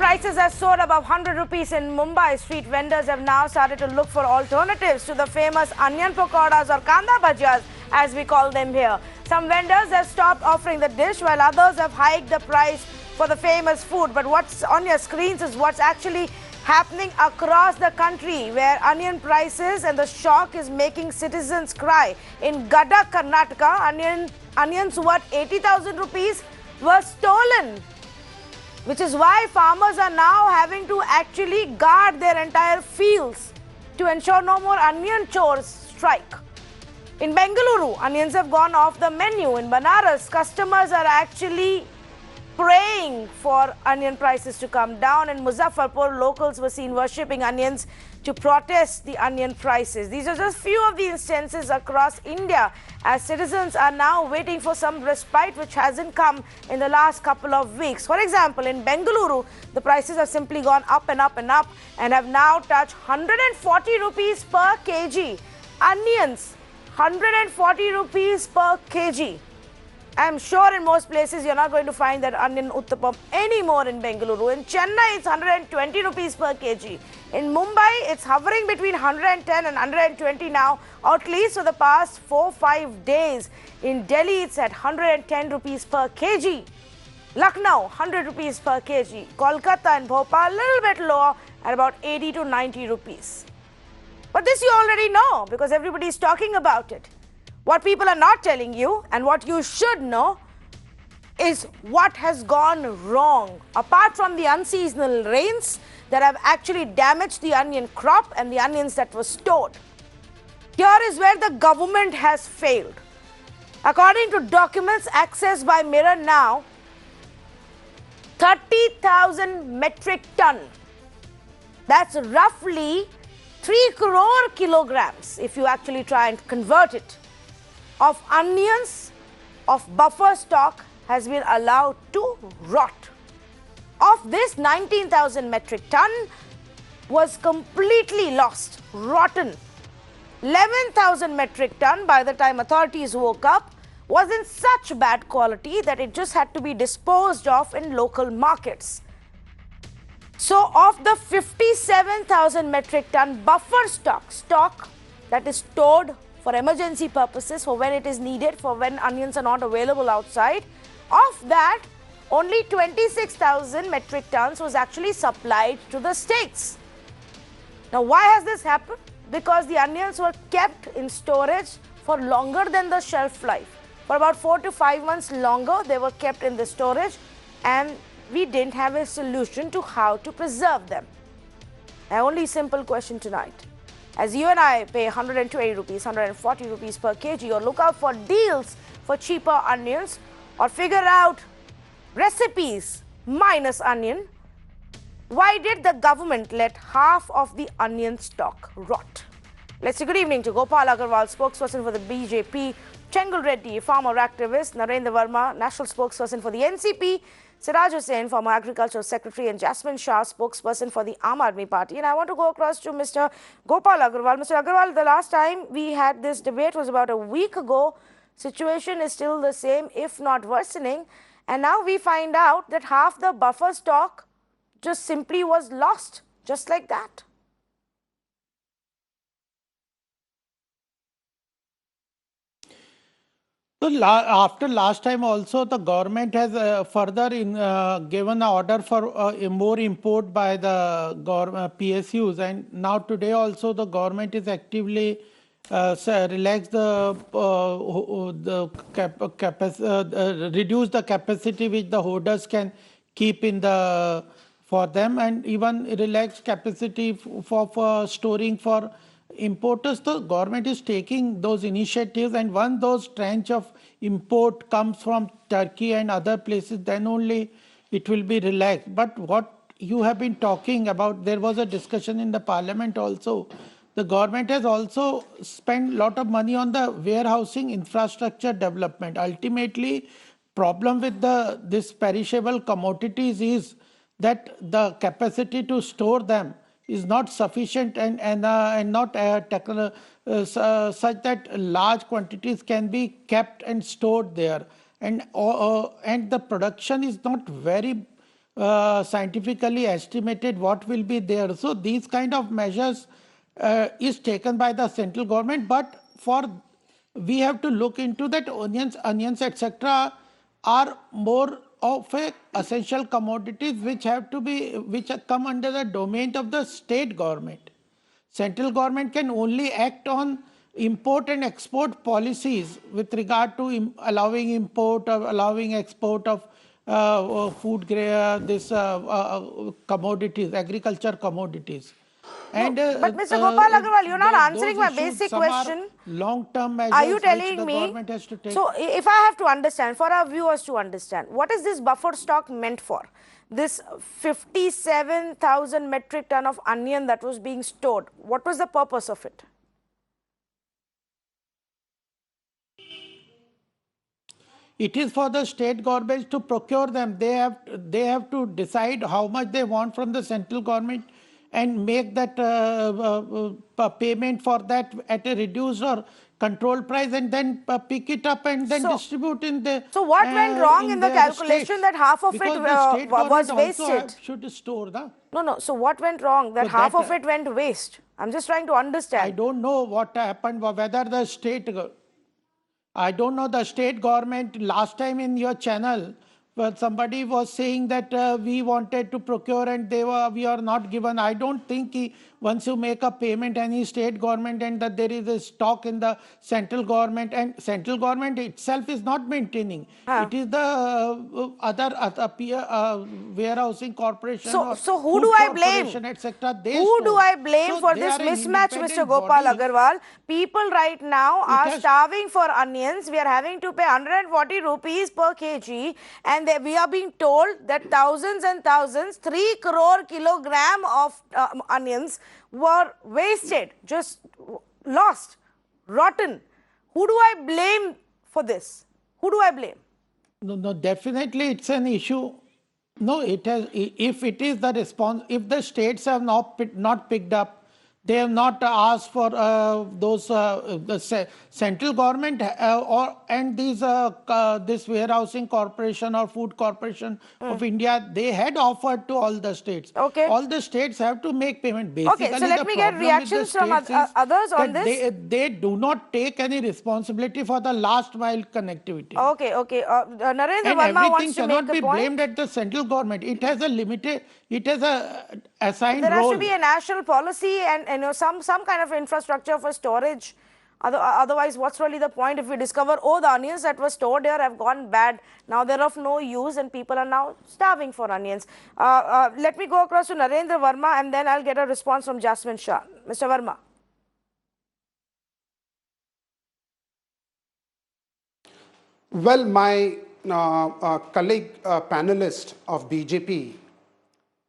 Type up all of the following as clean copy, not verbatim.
prices have soared above 100 rupees in Mumbai. Street vendors have now started to look for alternatives to the famous onion pakoras or kanda bhajiyas, as we call them here. Some vendors have stopped offering the dish, while others have hiked the price for the famous food. But what's on your screens is what's actually happening across the country, where onion prices and the shock is making citizens cry. In Gadag, Karnataka, onions worth 80,000 rupees were stolen, which is why farmers are now having to actually guard their entire fields to ensure no more onion chores strike. In Bengaluru, onions have gone off the menu. In Banaras, customers are actually praying for onion prices to come down. In Muzaffarpur, locals were seen worshipping onions to protest the onion prices. These are just few of the instances across India, as citizens are now waiting for some respite which hasn't come in the last couple of weeks. For example, in Bengaluru, the prices have simply gone up and up and up and have now touched 140 rupees per kg. Onions, 140 rupees per kg. I'm sure in most places you're not going to find that onion uttapam anymore in Bengaluru. In Chennai, it's 120 rupees per kg. In Mumbai, it's hovering between 110 and 120 now, or at least for the past 4-5 days. In Delhi, it's at 110 rupees per kg. Lucknow, 100 rupees per kg. Kolkata and Bhopal, a little bit lower at about 80 to 90 rupees. But this you already know because everybody is talking about it. What people are not telling you and what you should know is what has gone wrong. Apart from the unseasonal rains that have actually damaged the onion crop and the onions that were stored, here is where the government has failed. According to documents accessed by Mirror Now, 30,000 metric ton, that's roughly 3 crore kilograms if you actually try and convert it, of onions of buffer stock has been allowed to rot. Of this, 19,000 metric ton was completely lost, rotten. 11,000 metric ton, by the time authorities woke up, was in such bad quality that it just had to be disposed of in local markets. So, of the 57,000 metric ton buffer stock that is stored for emergency purposes, for when it is needed, for when onions are not available outside, of that, only 26,000 metric tons was actually supplied to the states. Now, why has this happened? Because the onions were kept in storage for longer than the shelf life. For about 4 to 5 months longer, they were kept in the storage, and we didn't have a solution to how to preserve them. Now, only simple question tonight. As you and I pay 120 rupees, 140 rupees per kg, or look out for deals for cheaper onions, or figure out recipes minus onion, why did the government let half of the onion stock rot? Let's say good evening to Gopal, Agarwal, spokesperson for the BJP, Chengul Reddy, farmer activist, Narendra Verma, national spokesperson for the NCP, Siraj Hussain, former Agriculture Secretary, and Jasmine Shah, spokesperson for the Aam Aadmi Party. And I want to go across to Mr. Gopal Agarwal. Mr. Agarwal, the last time we had this debate was about a week ago. Situation is still the same, if not worsening. And now we find out that half the buffer stock just simply was lost, just like that. So after last time also, the government has further given an order for more import by the PSUs, and now today also the government is actively relax reduce the capacity which the hoarders can keep in the for them, and even relax capacity for storing for importers. The government is taking those initiatives, and once those tranche of import comes from Turkey and other places, then only it will be relaxed. But what you have been talking about, there was a discussion in the parliament also. The government has also spent a lot of money on the warehousing infrastructure development. Ultimately, problem with this perishable commodities is that the capacity to store them is not sufficient and not such that large quantities can be kept and stored there, and the production is not very scientifically estimated what will be there. So these kind of measures is taken by the central government, but for we have to look into that onions, etc. are more of a essential commodities which have to be which come under the domain of the state government. Central government can only act on import and export policies with regard to allowing import or allowing export of food grade, commodities, agriculture commodities. No, And but Mr. Gopal Agarwal, you're not answering those my issues, basic some are question. long-term Are you measures which telling the me? government has to take. So, if I have to understand, for our viewers to understand, what is this buffer stock meant for? This 57,000 metric ton of onion that was being stored, what was the purpose of it? It is for the state governments to procure them. They have to decide how much they want from the central government and make that payment for that at a reduced or controlled price, and then pick it up and then distribute in the So what went wrong in the calculation states, that half of because it the state was government wasted? also should store the. No. So what went wrong that So half that, of it went waste? I'm just trying to understand. I don't know what happened, whether the state. I don't know the state government. Last time in your channel, well, somebody was saying that we wanted to procure and we are not given. I don't think once you make a payment, any state government, and that there is a stock in the central government, and central government itself is not maintaining. It is the other peer warehousing corporation or so who food do I corporation, blame? etc. Who do I blame for they this are an mismatch, Mr. independent Gopal body. Agarwal? People right now are has- starving for onions. We are having to pay 140 rupees per kg, and we are being told that thousands and thousands, 3 crore kilogram of onions were wasted, just lost, rotten. Who do I blame for this? Who do I blame? No, definitely it's an issue. No, it has. If it is the response, if the states have not picked up, they have not asked for those the central government and these this warehousing corporation or food corporation of India, they had offered to all the states. Okay. All the states have to make payment. Basically, Okay, so let me get reactions from others on this. They do not take any responsibility for the last mile connectivity. Okay. Narendra And Verma wants everything to make cannot a be point. blamed at the central government. It has a limited, it has a assigned There has role. to be a national policy and some kind of infrastructure for storage. Otherwise, what's really the point if we discover, oh, the onions that were stored here have gone bad. Now they're of no use and people are now starving for onions. Let me go across to Narendra Verma and then I'll get a response from Jasmine Shah. Mr. Verma. Well, my colleague panelist of BJP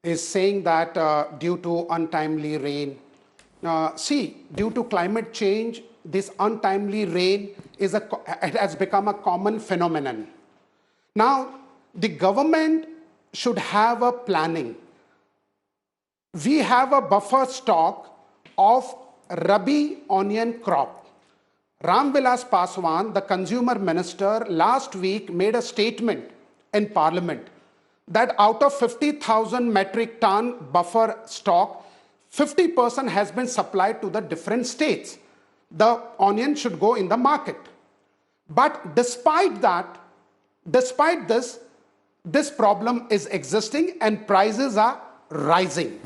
is saying that due to untimely rain, due to climate change, this untimely rain it has become a common phenomenon. Now, the government should have a planning. We have a buffer stock of Rabi onion crop. Ram Vilas Paswan, the consumer minister, last week made a statement in parliament that out of 50,000 metric ton buffer stock, 50% has been supplied to the different states. The onion should go in the market. But despite this, this problem is existing and prices are rising.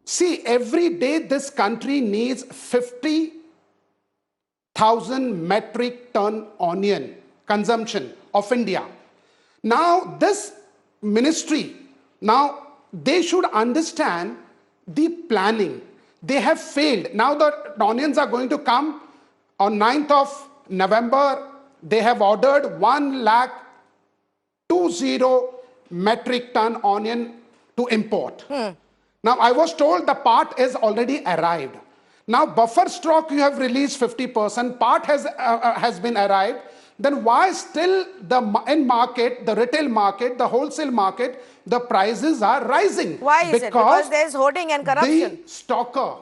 See, every day this country needs 50,000 metric ton onion consumption of India. Now this ministry, now they should understand the planning. They have failed. Now the onions are going to come on 9th of November. They have ordered 1,20,000 metric ton onion to import. Now I was told the part is already arrived. Now buffer stock you have released 50%, part has been arrived. Then why still the end market, the retail market, the wholesale market, the prices are rising? Why is it? Because there is hoarding and corruption. The stocker,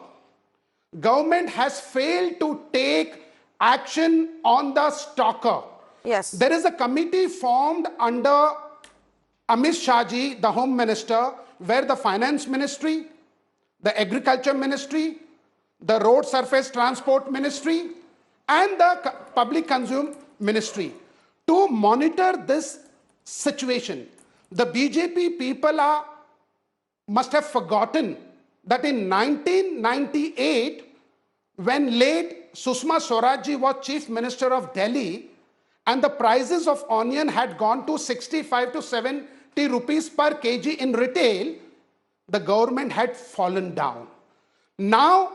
government has failed to take action on the stocker. Yes. There is a committee formed under Amit Shah ji, the Home Minister, where the Finance Ministry, the Agriculture Ministry, the Road Surface Transport Ministry, and the Public Consumer Ministry to monitor this situation. The BJP people must have forgotten that in 1998, when late Sushma Swaraj was Chief Minister of Delhi, and the prices of onion had gone to 65 to 70 rupees per kg in retail, the government had fallen down. Now,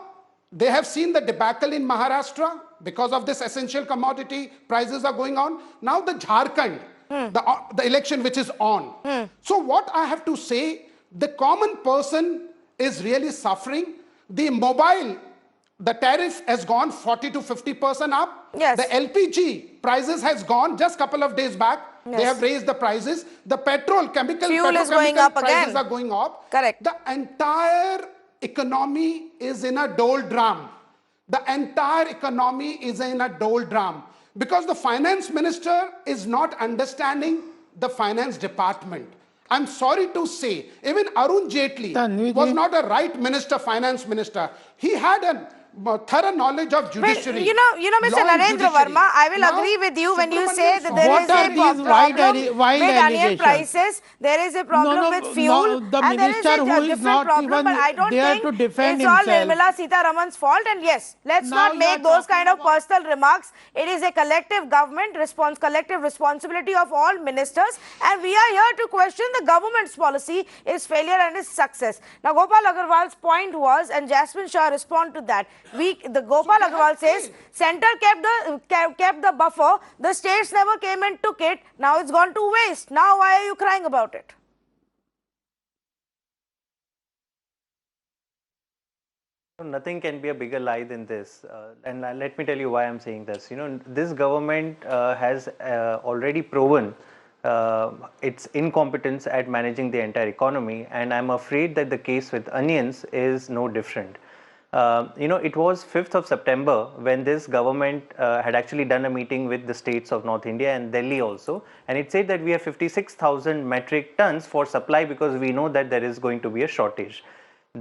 they have seen the debacle in Maharashtra because of this essential commodity, prices are going on. Now the Jharkhand, the election which is on. So what I have to say, the common person is really suffering. The mobile, the tariff has gone 40 to 50% up. Yes. The LPG prices has gone just couple of days back. Yes. They have raised the prices. The fuel is going up prices again. are going up. Correct. The entire economy is in a doldrum. The entire economy is in a doldrum because the finance minister is not understanding the finance department. I'm sorry to say, even Arun Jaitley was not a right minister, finance minister. He had a thorough knowledge of judiciary. Well, you know, Mr. Narendra Verma, I will agree with you when you say that there is a problem with onion prices, there is a problem with fuel, and there is a different problem, but I don't think it's all Nirmala Sitharaman's fault. And yes, let's not make those kind of personal remarks. It is a collective government collective responsibility of all ministers, and we are here to question the government's policy, its failure and its success. Now, Gopal Agarwal's point was, and Jasmine Shah respond to that. The Gopal Agarwal says center kept the buffer, the states never came and took it, now it's gone to waste. Now why are you crying about it? Nothing can be a bigger lie than this, and let me tell you why I'm saying this. You know, this government has already proven its incompetence at managing the entire economy, and I'm afraid that the case with onions is no different. You know, it was 5th of September when this government had actually done a meeting with the states of North India and Delhi also, and it said that we have 56,000 metric tons for supply because we know that there is going to be a shortage.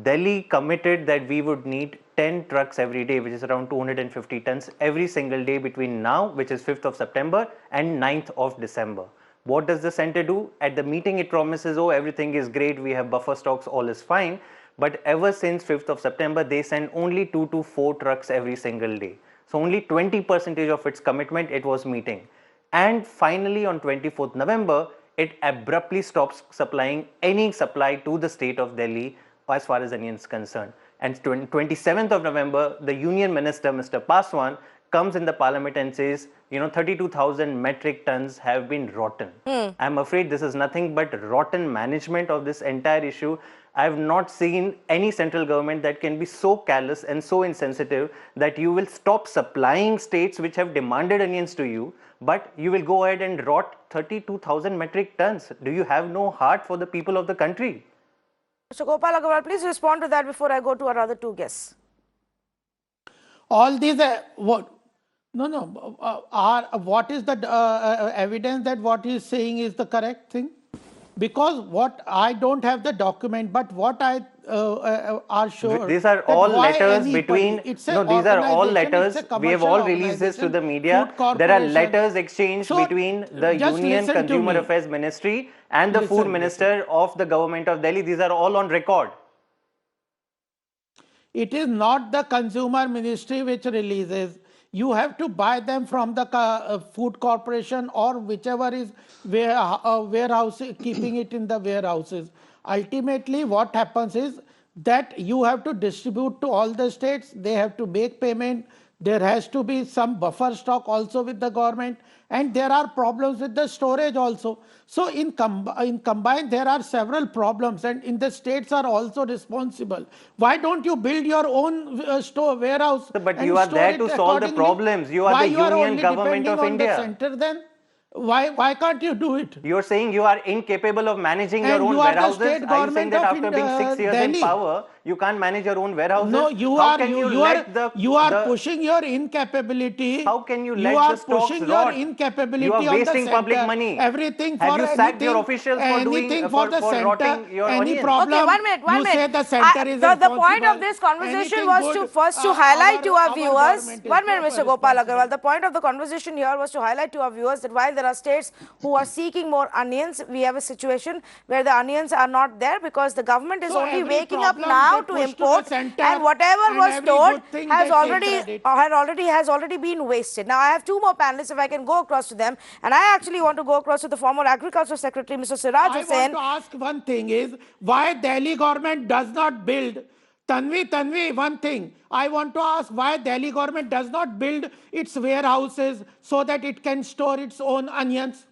Delhi committed that we would need 10 trucks every day, which is around 250 tons every single day between now, which is 5th of September, and 9th of December. What does the center do? At the meeting, it promises, oh, everything is great, we have buffer stocks, all is fine. But ever since 5th of September, they send only 2 to 4 trucks every single day. So only 20% of its commitment it was meeting. And finally, on 24th November, it abruptly stops supplying any supply to the state of Delhi as far as onions concerned. And 27th of November, the Union Minister, Mr. Paswan, comes in the parliament and says, you know, 32,000 metric tons have been rotten. I'm afraid this is nothing but rotten management of this entire issue. I have not seen any central government that can be so callous and so insensitive that you will stop supplying states which have demanded onions to you, but you will go ahead and rot 32,000 metric tons. Do you have no heart for the people of the country? Mr. Gopal Agarwal, please respond to that before I go to our other two guests. All these what is the evidence that what he is saying is the correct thing? Because what I don't have the document, but what I are sure. These are all letters between. No, these are all letters. We have all released this to the media. There are letters exchanged between the Union Consumer Affairs Ministry and the Food Minister of the government of Delhi. These are all on record. It is not the Consumer Ministry which releases. You have to buy them from the food corporation or whichever is warehouse, keeping it in the warehouses. Ultimately, what happens is that you have to distribute to all the states. They have to make payment. There has to be some buffer stock also with the government, and there are problems with the storage also. So in combined, there are several problems, and in the states are also responsible. Why don't you build your own store warehouse? But you are there to solve the problems. You are the Union Government of India. The center then? Why can't you do it? You are saying you are incapable of managing your own warehouses. Are you saying that after being 6 years in power, You can't manage your own warehouses. No, you How are can you are pushing your incapability. How can you You let are the stocks pushing your rot? You are incapability on the wasting public center. money. Everything Have for you sacked your anything, officials for doing anything for the for center. rotting your Any onions? Okay, problem, 1 minute, you 1 minute. say the center is The point of responsible. this conversation Anything was good, to highlight to our viewers. government is 1 minute, Mr. Gopal responsible. Agarwal. The point of the conversation here was to highlight to our viewers that while there are states who are seeking more onions, we have a situation where the onions are not there because the government is So only every waking up problem now they to push to the import, center, and whatever and was every stored good thing has they take credit. has already been wasted. Now I have two more panelists if I can go across to them, and I actually want to go across to the former Agriculture Secretary, Mr. Siraj I Hussain. want to ask one thing is why Delhi government does not build Tanvi, one thing. I want to ask why Delhi government does not build its warehouses so that it can store its own onions.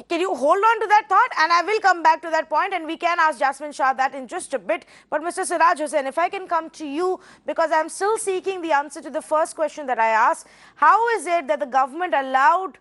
Can you hold on to that thought? And I will come back to that point, and we can ask Jasmine Shah that in just a bit. But Mr. Siraj Hussain, if I can come to you, because I'm still seeking the answer to the first question that I asked. How is it that the government allowed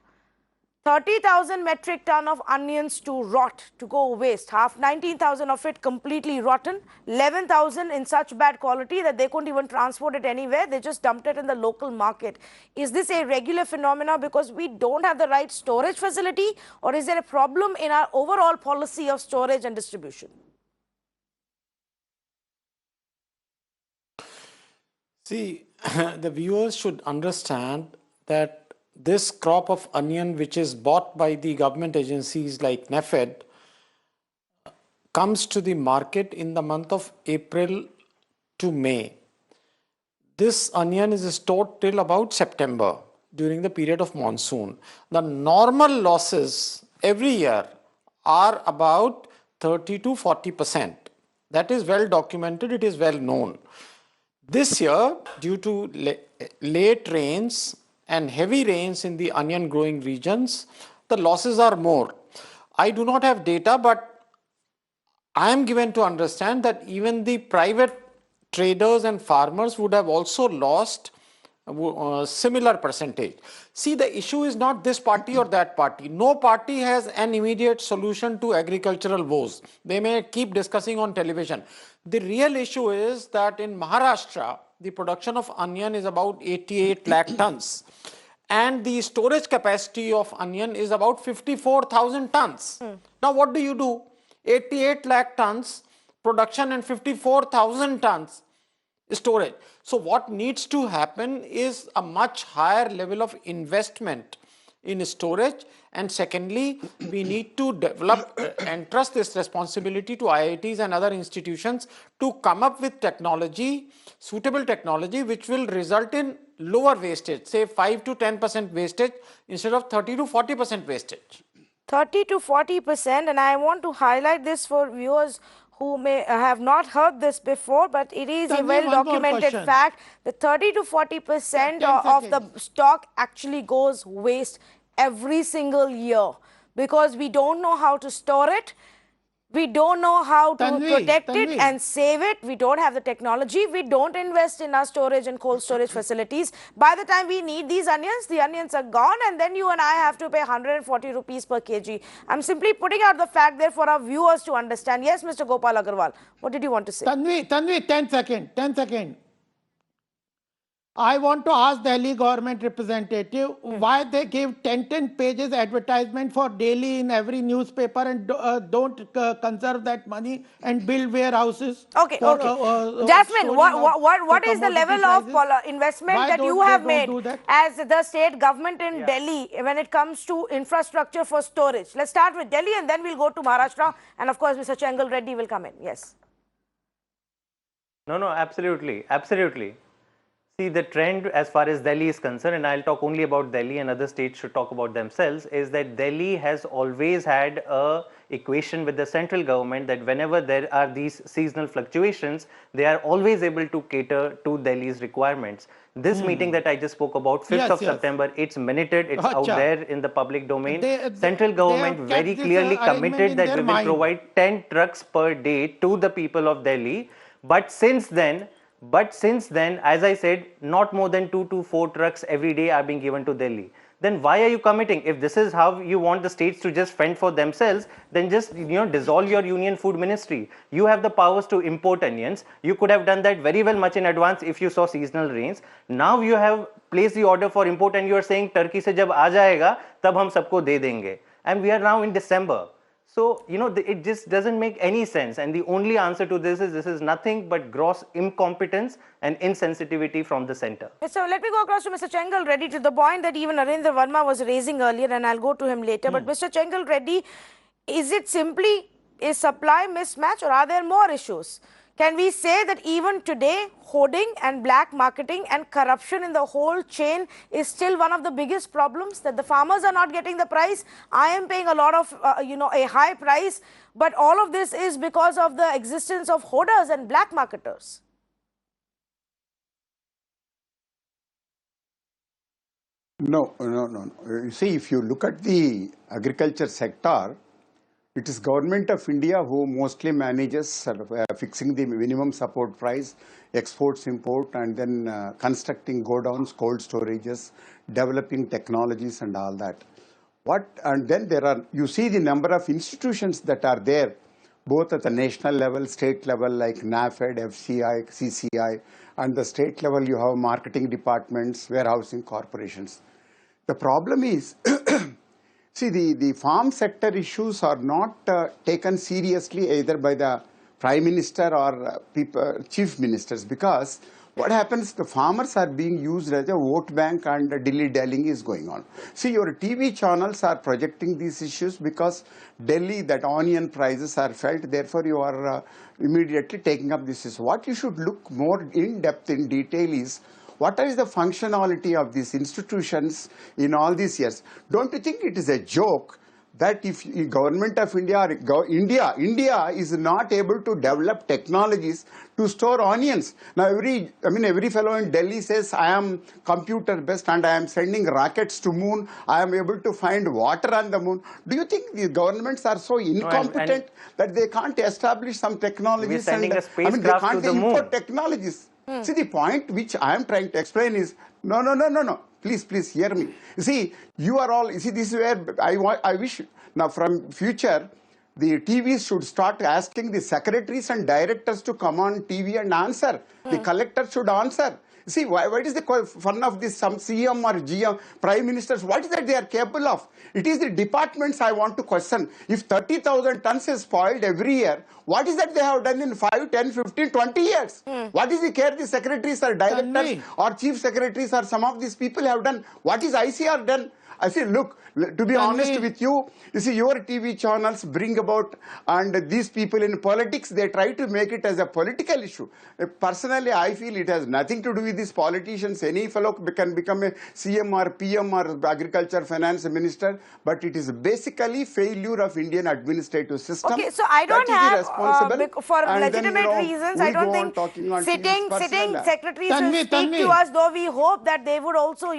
30,000 metric ton of onions to rot, to go waste? 19,000 of it completely rotten, 11,000 in such bad quality that they couldn't even transport it anywhere. They just dumped it in the local market. Is this a regular phenomena because we don't have the right storage facility, or is there a problem in our overall policy of storage and distribution? See, the viewers should understand that this crop of onion, which is bought by the government agencies like NAFED, comes to the market in the month of April to May. This onion is stored till about September during the period of monsoon. The normal losses every year are about 30 to 40%. That is well documented, it is well known. This year, due to late rains and heavy rains in the onion growing regions, the losses are more. I do not have data, but I am given to understand that even the private traders and farmers would have also lost similar percentage. See, the issue is not this party or that party. No party has an immediate solution to agricultural woes. They may keep discussing on television. The real issue is that in Maharashtra, the production of onion is about 88 lakh tons. And the storage capacity of onion is about 54,000 tons. Now, what do? 88 lakh tons production and 54,000 tons storage. So what needs to happen is a much higher level of investment in storage, and secondly, we need to develop and trust this responsibility to IITs and other institutions to come up with technology, suitable technology, which will result in lower wastage, say 5 to 10% wastage instead of 30 to 40% wastage. 30 to 40%, and I want to highlight this for viewers who may have not heard this before, but it is a well-documented fact that 30 to 40% of the stock actually goes waste every single year because we don't know how to store it. We don't know how to protect it and save it. We don't have the technology. We don't invest in our storage and cold storage facilities. By the time we need these onions, the onions are gone, and then you and I have to pay 140 rupees per kg. I'm simply putting out the fact there for our viewers to understand. Yes, Mr. Gopal Agarwal, what did you want to say? Tanvi, 10 seconds. I want to ask Delhi government representative why they give 10 pages advertisement for daily in every newspaper and don't conserve that money and build warehouses. Okay. Jasmine, what is the level of investment that you have made as the state government in Delhi when it comes to infrastructure for storage? Let's start with Delhi and then we'll go to Maharashtra, and of course Mr. Chengal Reddy will come in. Yes. No, absolutely. See, the trend as far as Delhi is concerned, and I'll talk only about Delhi and other states should talk about themselves, is that Delhi has always had a equation with the central government that whenever there are these seasonal fluctuations, they are always able to cater to Delhi's requirements. This meeting that I just spoke about, 5th of September, it's minuted, it's out there in the public domain. Central government very clearly committed that we will provide 10 trucks per day to the people of Delhi. But since then, as I said, not more than 2 to 4 trucks every day are being given to Delhi. then why are you committing? If this is how you want the states to just fend for themselves, then just dissolve your union food ministry. You have the powers to import onions. You could have done that very well much in advance if you saw seasonal rains. Now you have placed the order for import and you are saying Turkey se jab aa jayega tab hum sabko de denge, and we are now in December. So, it just doesn't make any sense. And the only answer to this is nothing but gross incompetence and insensitivity from the center. So, let me go across to Mr. Chengal Reddy, to the point that even Narendra Verma was raising earlier, and I'll go to him later. But Mr. Chengal Reddy, is it simply a supply mismatch, or are there more issues? Can we say that even today, hoarding and black marketing and corruption in the whole chain is still one of the biggest problems, that the farmers are not getting the price? I am paying a lot of, a high price, but all of this is because of the existence of hoarders and black marketers. No. You see, if you look at the agriculture sector, it is Government of India who mostly manages fixing the minimum support price, exports, import, and then constructing godowns, cold storages, developing technologies and all that. And then you see the number of institutions that are there, both at the national level, state level, like NAFED, FCI, CCI, and the state level you have marketing departments, warehousing corporations. The problem is, see, the farm sector issues are not taken seriously either by the Prime Minister or chief ministers, because what happens, the farmers are being used as a vote bank and dilly-dallying is going on. See, your TV channels are projecting these issues because Delhi, that onion prices are felt, therefore you are immediately taking up this issue. What you should look more in depth, in detail is, what is the functionality of these institutions in all these years? Don't you think it is a joke that if Government of India or India is not able to develop technologies to store onions? Now every fellow in Delhi says, I am computer based and I am sending rockets to moon, I am able to find water on the moon. Do you think the governments are so incompetent that they can't establish some technologies? We're sending a spacecraft they can't to the moon. Import technologies. See, the point which I am trying to explain is, no. Please hear me. You see, this is where I wish, now from future, the TVs should start asking the secretaries and directors to come on TV and answer. The collectors should answer. See, what is the fun of this, some CM or GM, prime ministers, what is that they are capable of? It is the departments I want to question. If 30,000 tons is spoiled every year, what is that they have done in 5, 10, 15, 20 years? What is the care the secretaries or directors or chief secretaries or some of these people have done? What is ICR done? I say, look, to be honest with you, see, your TV channels bring about, and these people in politics, they try to make it as a political issue. Personally, I feel it has nothing to do with these politicians. Any fellow can become a CM or PM or agriculture finance minister, but it is basically failure of Indian administrative system. Okay, so I don't have, for legitimate reasons, I don't think sitting secretaries will speak to us, though we hope that they would also,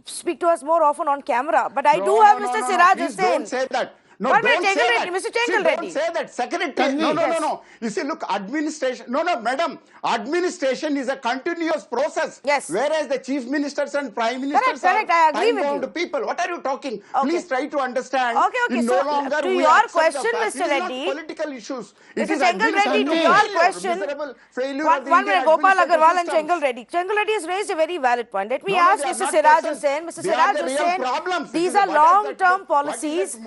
speak to us more often on camera. But I do have Mr. Siraj Hussain. Don't say that. No, don't say that. Mr. Chengal Reddy. Don't say that. Secretary. No. You see, look, administration. No, madam. Administration is a continuous process. Yes. Whereas the chief ministers and prime ministers correct. I agree with time-bound you. people. What are you talking? Okay. Please try to understand. Okay. No So, longer to we your accept question, the fact. Mr. Reddy. It is not political issues. Mr. Chengal Reddy, to your question, one minute, Gopal, Agarwal and Chengal Reddy. Chengal Reddy has raised a very valid point. Let me ask Mr. Siraj Hussain. Mr. Siraj Hussain, these are long-term policies.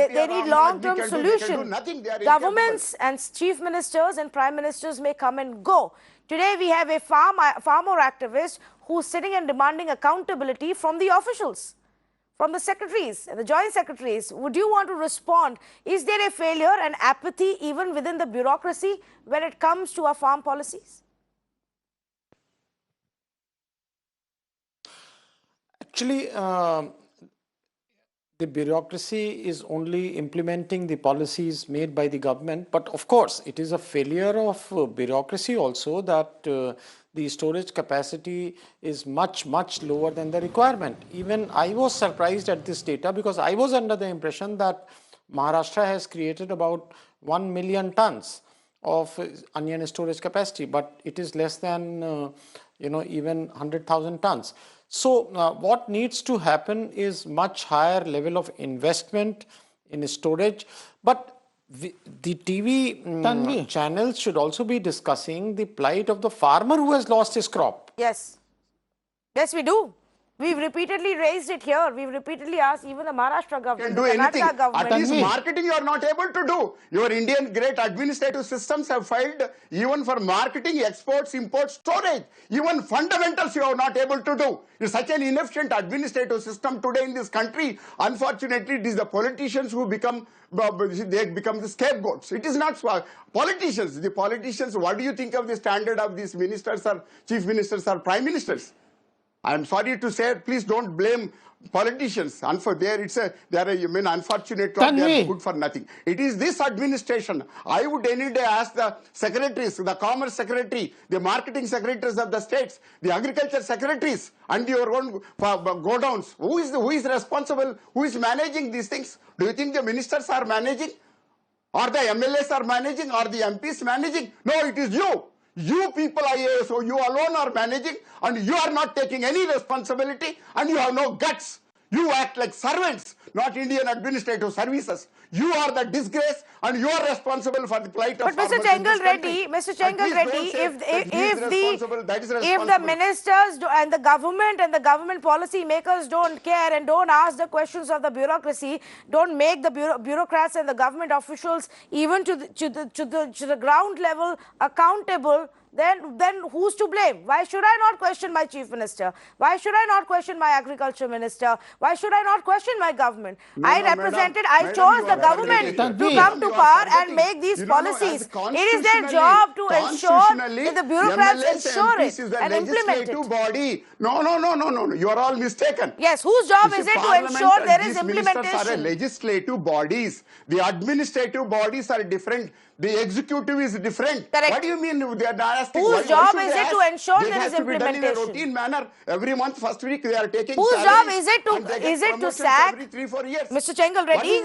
They need long-term solution. Governments and chief ministers and prime ministers may come and go. Today we have a farmer activist who's sitting and demanding accountability from the officials, from the secretaries and the joint secretaries. Would you want to respond? Is there a failure and apathy even within the bureaucracy when it comes to our farm policies? Actually, the bureaucracy is only implementing the policies made by the government. But of course, it is a failure of bureaucracy also that the storage capacity is much lower than the requirement. Even I was surprised at this data because I was under the impression that Maharashtra has created about 1 million tons of onion storage capacity, but it is less than even 100,000 tons. So what needs to happen is much higher level of investment in storage. But the TV Tanvi. channels should also be discussing the plight of the farmer who has lost his crop. Yes. Yes, we do. We've repeatedly raised it here. We've repeatedly asked even the Maharashtra government, Can do the anything. Karnataka government. At least Tanvi. marketing you are not able to do. Your Indian great administrative systems have failed even for marketing, exports, imports, storage. Even fundamentals you are not able to do. It's such an inefficient administrative system today in this country. Unfortunately, it is the politicians who become the scapegoats. It is not politicians. The politicians, what do you think of the standard of these ministers or chief ministers or prime ministers? I'm sorry to say, please don't blame politicians. They are unfortunate, they are good for nothing. It is this administration. I would any day ask the secretaries, the commerce secretary, the marketing secretaries of the states, the agriculture secretaries, and your own godowns. Who is responsible? Who is managing these things? Do you think the ministers are managing? Or the MLAs are managing? Or the MPs managing? No, it is you. You people, so you alone are managing, and you are not taking any responsibility, and you have no guts. You act like servants, not Indian administrative services. You are the disgrace, and you are responsible for the plight of farmers in this country. Mr. Chengal Reddy, if the ministers and the government policy makers don't care and don't ask the questions of the bureaucracy, don't make the bureaucrats and the government officials even to the ground level accountable, then who's to blame? Why should I not question my chief minister? Why should I not question my agriculture minister? Why should I not question my government? I chose the government to come to power and make these policies. It is their job to ensure that the bureaucrats ensure it and implement it. Body. No. You are all mistaken. Yes, whose job is it to ensure there is implementation? Ministers are legislative bodies. The administrative bodies are different. The executive is different. Correct. What do you mean they are not asking? Whose job is it to ensure there is implementation? It has to be done in a routine manner. Every month, first week, they are taking whose job is it to sack? Every 3-4 years. Mr. Chengal Reddy,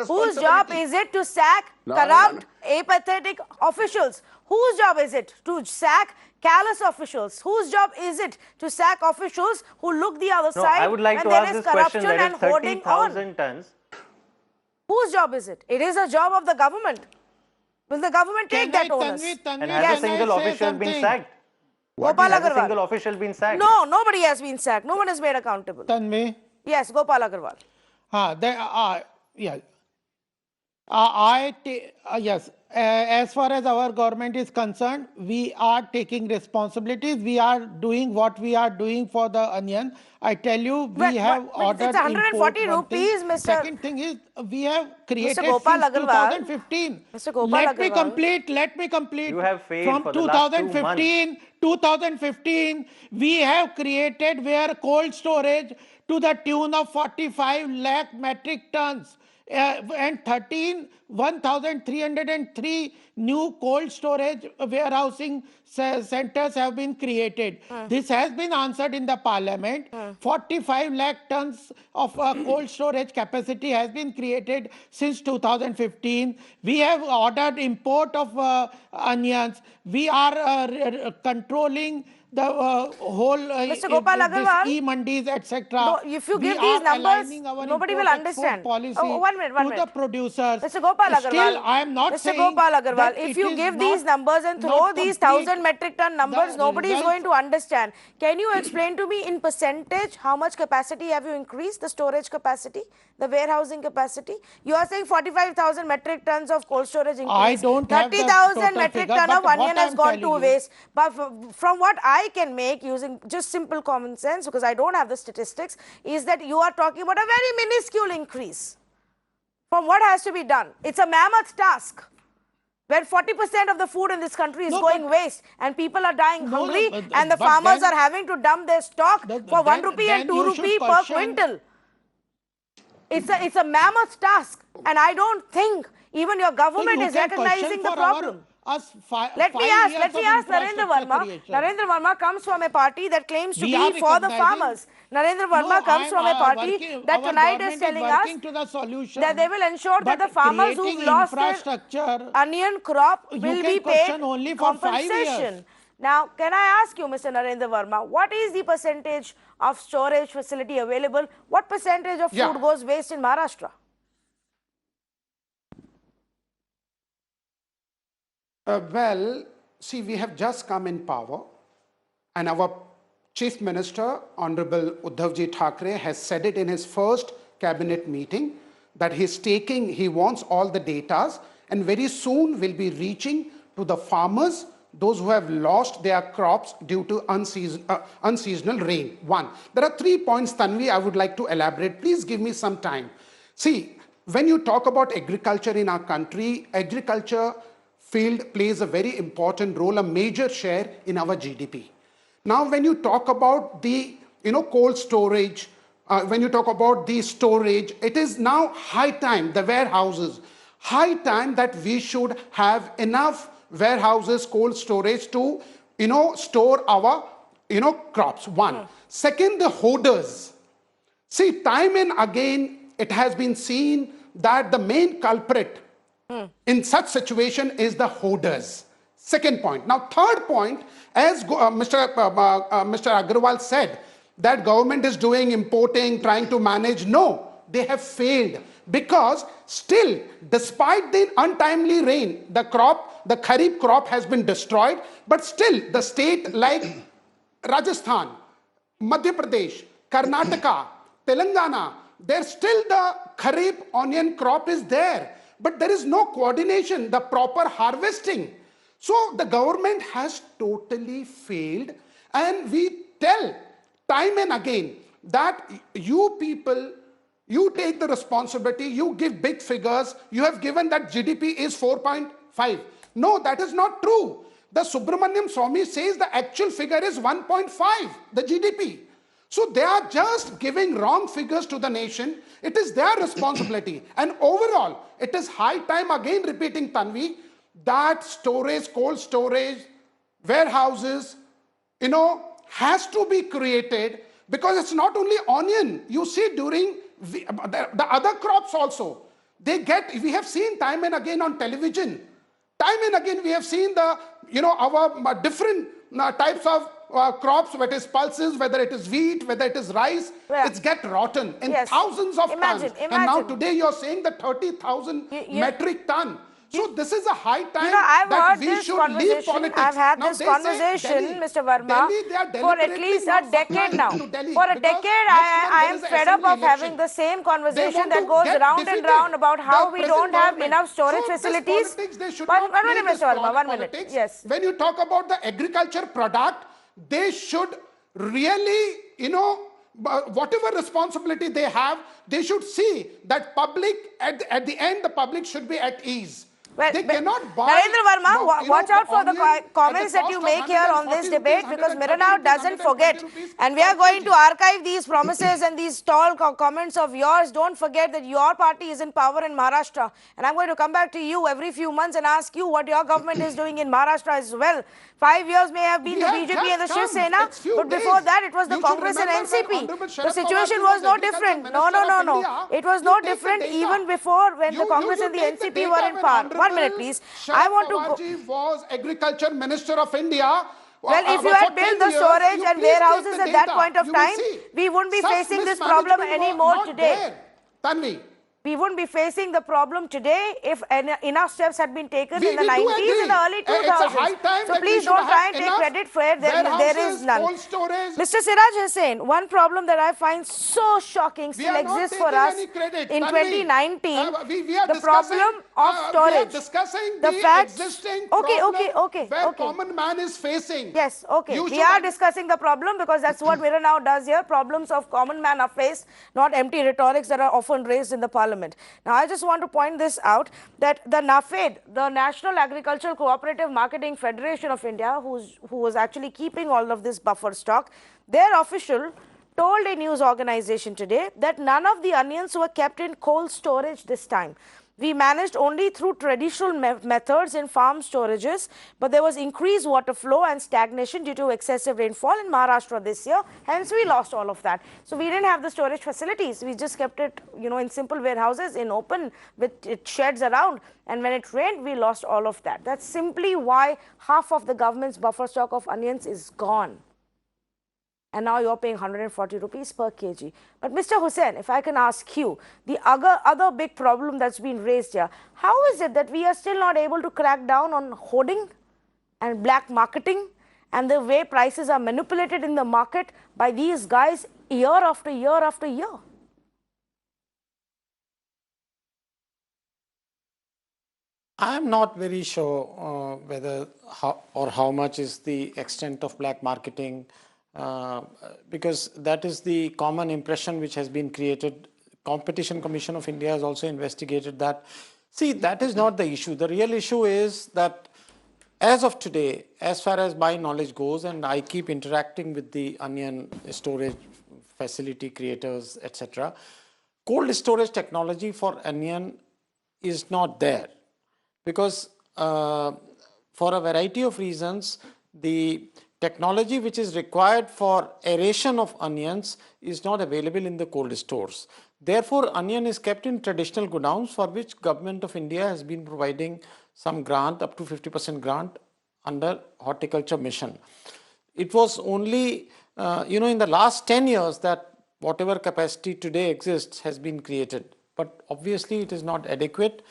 whose job is it to sack corrupt, apathetic officials? Whose job is it to sack callous officials? Whose job is it to sack officials who look the other side I would like to ask this question. There is 30,000 tons. Whose job is it? It is a job of the government. Will the government take that onus? And has a single official been sacked? Gopal Has a Agarwal. single official been sacked? No, nobody has been sacked. No one is made accountable. Tanvi. Yes, Gopal Agarwal. Yes. As far as our government is concerned, we are taking responsibilities. We are doing what we are doing for the onion. I tell you, we have ordered it's 140 rupees, Mr. Second thing is, we have created Mr. Gopal since Agarwal. 2015. Mr. Gopal Let me Agarwal. complete. You have failed From for the last 2 months. 2015, we have created where cold storage to the tune of 45 lakh metric tons. And 1,303 new cold storage warehousing centers have been created. This has been answered in the parliament. 45 lakh tons of cold storage capacity has been created since 2015. We have ordered import of onions. We are controlling the whole Mr. Gopal Agarwal, e-mandis, etc. No, if you give these numbers, nobody will understand. One minute. The producers. Mr. Gopal Agarwal, Still, I am not saying Mr. Gopal Agarwal, that if it you is give not- these numbers and throw not these complete 1,000 metric ton numbers, the nobody is results- going to understand. Can you explain to me in percentage how much capacity have you increased, the storage capacity, the warehousing capacity? You are saying 45,000 metric tons of cold storage increase. I don't have the 30,000 total metric figure, ton but of what onion has I'm gone to telling you- waste. But from what I can make using just simple common sense, because I don't have the statistics, is that you are talking about a very minuscule increase from what has to be done. It's a mammoth task where 40% of the food in this country is going waste and people are dying hungry and the farmers are having to dump their stock for 1 rupee and 2 rupee per quintal. It's a mammoth task, and I don't think even your government is recognizing the problem. Let me ask Narendra Verma. Narendra Verma comes from a party that claims to be for the farmers. Narendra Verma comes from a party that tonight is telling us that they will ensure that the farmers who've lost their onion crop will be paid compensation. Now, can I ask you, Mr. Narendra Verma, what is the percentage of storage facility available? What percentage of food goes waste in Maharashtra? Well, see, we have just come in power, and our Chief Minister, Honorable Uddhavji Thackeray, has said it in his first cabinet meeting that he wants all the data, and very soon will be reaching to the farmers, those who have lost their crops due to unseasonal rain. One, there are 3 points, Tanvi, I would like to elaborate. Please give me some time. See, when you talk about agriculture in our country, agriculture field plays a very important role, a major share in our GDP. Now, when you talk about the cold storage, when you talk about the storage, it is now high time, the warehouses, high time that we should have enough warehouses, cold storage to store our crops. One. Second, the hoarders. See, time and again it has been seen that the main culprit in such situation is the hoarders. Second point. Now, third point, as Mr. Agarwal said, that government is doing importing, trying to manage. No, they have failed, because still, despite the untimely rain, the kharif crop has been destroyed, but still the state like Rajasthan, Madhya Pradesh, Karnataka, Telangana, there's still the kharif onion crop is there, but there is no coordination, the proper harvesting. So the government has totally failed, and we tell time and again that you people, you take the responsibility, you give big figures, you have given that GDP is 4.5. No, that is not true. The Subramaniam Swamy says the actual figure is 1.5, the GDP. So they are just giving wrong figures to the nation. It is their responsibility. And overall, it is high time, again repeating, Tanvi, that storage, cold storage, warehouses, has to be created, because it's not only onion. You see, during the other crops also, we have seen time and again on television, time and again we have seen our different types of crops, whether it is pulses, whether it is wheat, whether it is rice, it's get rotten in thousands of tons. And now today you're saying that 30,000 metric ton. So this is a high time that we should leave politics. I've had now this conversation, Mr. Verma, for at least a decade now. For a decade, I am fed up of having the same conversation that goes round and round about how we don't have enough storage facilities. One minute, Mr. Verma, 1 minute. Yes. When you talk about the agriculture product, they should really, whatever responsibility they have, they should see that public, at the end, the public should be at ease. Well, they cannot buy. Narendra Verma, watch out for the comments that you make here on this debate, because Miranao doesn't forget. And we are going to archive these promises and these tall comments of yours. Don't forget that your party is in power in Maharashtra. And I'm going to come back to you every few months and ask you what your government is doing in Maharashtra as well. 5 years may have been the BJP and the Shiv Sena, but before that it was the Congress and NCP. The situation was no different. No. It was no different even before, when the Congress and the NCP were in power. 1 minute, please. I want to go. Was Agriculture Minister of India. Well, if you had built the storage and warehouses at that point of time, we wouldn't be facing this problem anymore today. Tanvi. We wouldn't be facing the problem today if enough steps had been taken in the 90s and the early 2000s. So please don't try and take credit for it. There is none. Mr. Siraj Hussain, one problem that I find so shocking still exists for us in 2019, the problem of storage. We are discussing the existing problem where common man is facing. Yes, okay. We are discussing the problem because that's what Miranao does here. Problems of common man are faced, not empty rhetorics that are often raised in the parliament. Now, I just want to point this out, that the NAFED, the National Agricultural Cooperative Marketing Federation of India, who was actually keeping all of this buffer stock, their official told a news organization today that none of the onions were kept in cold storage this time. We managed only through traditional methods in farm storages, but there was increased water flow and stagnation due to excessive rainfall in Maharashtra this year. Hence, we lost all of that. So we didn't have the storage facilities. We just kept it, in simple warehouses, in open with sheds around. And when it rained, we lost all of that. That's simply why half of the government's buffer stock of onions is gone. And now you're paying 140 rupees per kg. But Mr. Hussain, if I can ask you, the other big problem that's been raised here, how is it that we are still not able to crack down on hoarding and black marketing and the way prices are manipulated in the market by these guys year after year after year? I'm not very sure whether how much is the extent of black marketing, because that is the common impression which has been created. Competition Commission of India has also investigated that. See, that is not the issue. The real issue is that as of today, as far as my knowledge goes, and I keep interacting with the onion storage facility creators, etc., cold storage technology for onion is not there, because for a variety of reasons, the technology which is required for aeration of onions is not available in the cold stores. Therefore, onion is kept in traditional godowns, for which Government of India has been providing some grant, up to 50% grant under Horticulture Mission. It was only, in the last 10 years that whatever capacity today exists has been created. But obviously it is not adequate,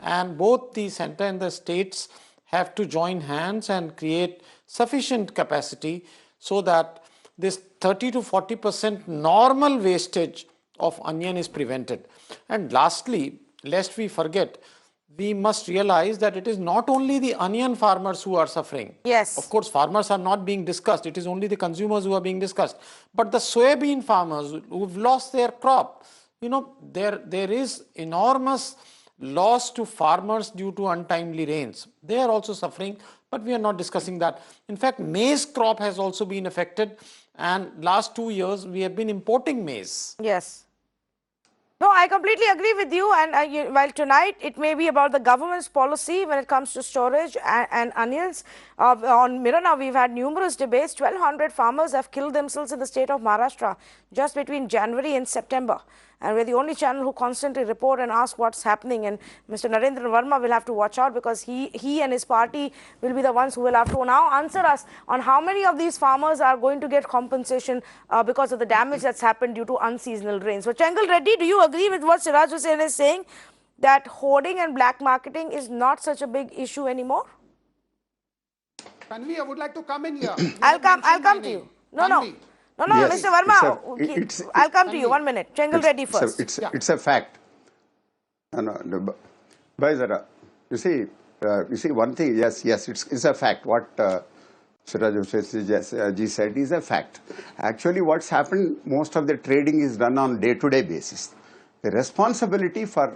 and both the center and the states have to join hands and create sufficient capacity so that this 30 to 40% normal wastage of onion is prevented. And lastly, lest we forget, we must realize that it is not only the onion farmers who are suffering. Yes. Of course, farmers are not being discussed. It is only the consumers who are being discussed. But the soybean farmers who've lost their crop, there is enormous loss to farmers due to untimely rains. They are also suffering, but we are not discussing that. In fact, maize crop has also been affected, and last 2 years we have been importing maize. Yes. No, I completely agree with you. And while tonight it may be about the government's policy when it comes to storage and onions, on Mirror Now we've had numerous debates. 1,200 farmers have killed themselves in the state of Maharashtra just between January and September. And we're the only channel who constantly report and ask what's happening. And Mr. Narendra Verma will have to watch out, because he and his party will be the ones who will have to now answer us on how many of these farmers are going to get compensation because of the damage that's happened due to unseasonal rain. So, Chengal Reddy, do you agree with what Siraj Hussain is saying, that hoarding and black marketing is not such a big issue anymore? Tanvi, I would like to come in here. I'll come to you. No, yes, Mr. Verma, I'll come to you. 1 minute. Chengal Reddy first. It's a fact. You see one thing. Yes, it's a fact. What Siraj Hussain ji said is a fact. Actually, what's happened, most of the trading is done on day-to-day basis. The responsibility for